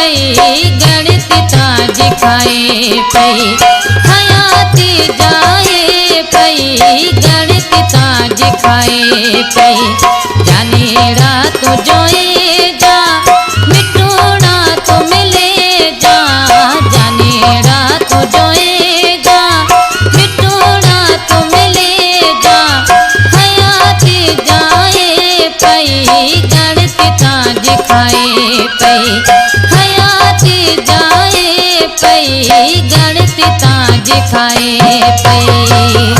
पई गणती ताज खाए पई हयाती जाए पई गणती ताज खाए पई जाने रात जोए जा मिटूना तो मिले जा जाने रात जोए जा मिटूना तो मिले जा हयाती जाए पई गणती ताज खाए पई हयाती जाए पई गणती ताज खाए पई।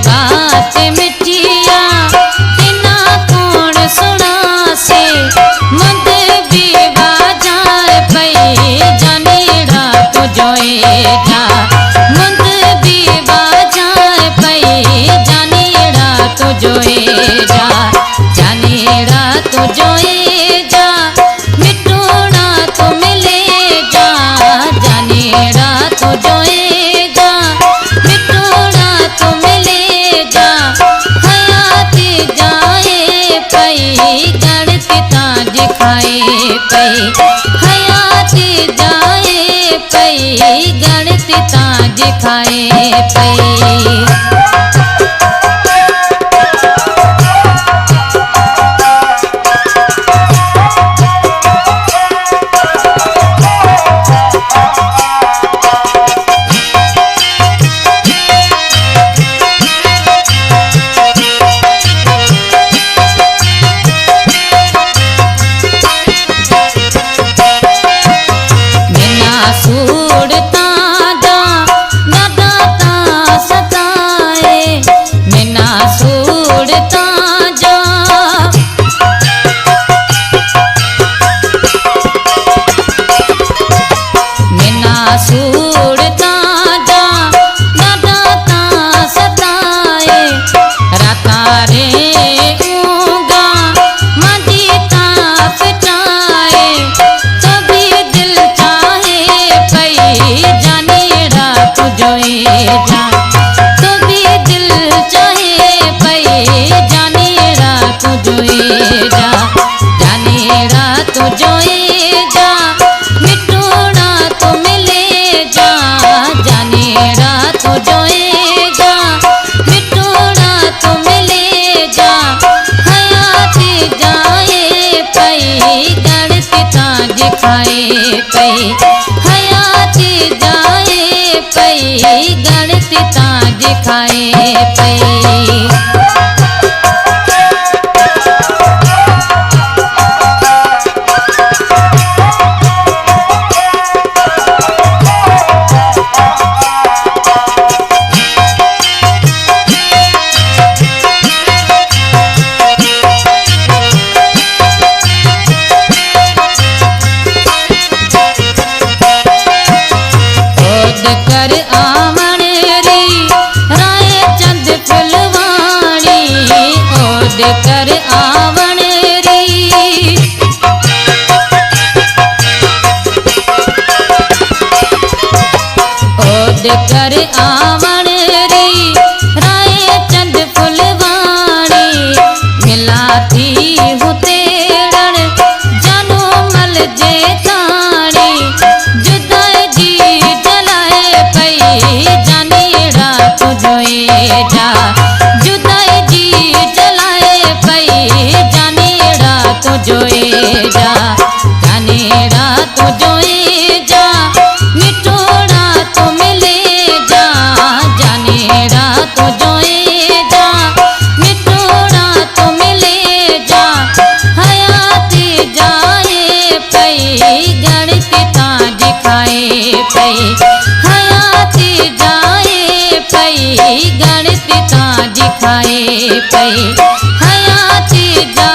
बात मिठिया तिना कौन सुना से मद भी बाजाए पई जाने रात जोए जा मद भी बाजाए पई जाने रात जोए जा जाने रात जोए जा मिटूना तो मिले जा जाने रात जोए जा मिटूना तो मिले जा हयाती जाए पई गणती ताज खाए पई हयाती जाए पई गणती ताज खाए पई। सूड़ता जा दादा ता सताए मिना सूड़ता जा मिना सूड़ता जा दादा ता सताए राता रे ऊंगा माजी ता फिटाए तो भी दिल जाने रात जोए जा तो भी दिल चाहे पई जाने रात जोए जा जाने रात जोए जा मिटूना तो मिले जा जाने रात जोए जा मिटूना तो मिले जा हयाती जाए पई गणती ताज खाए पई हयाती जाए पई गणती ताज खाए पई। कर आवण री राय चंद फुलवाणी ओद कर आवण री ओद कर आवण री राय चंद फुलवाणी मिला थी हुतेड़न जानो मल जे ताणी जुदाई जी जाने रात जोए जा जुदाई जी जलाए पई जाने रात जोए जा जाने रात जोए जा मिटूना तो मिले जा जाने रात जोए जा मिटूना तो मिले जा हयाती जाए पई हयाती जा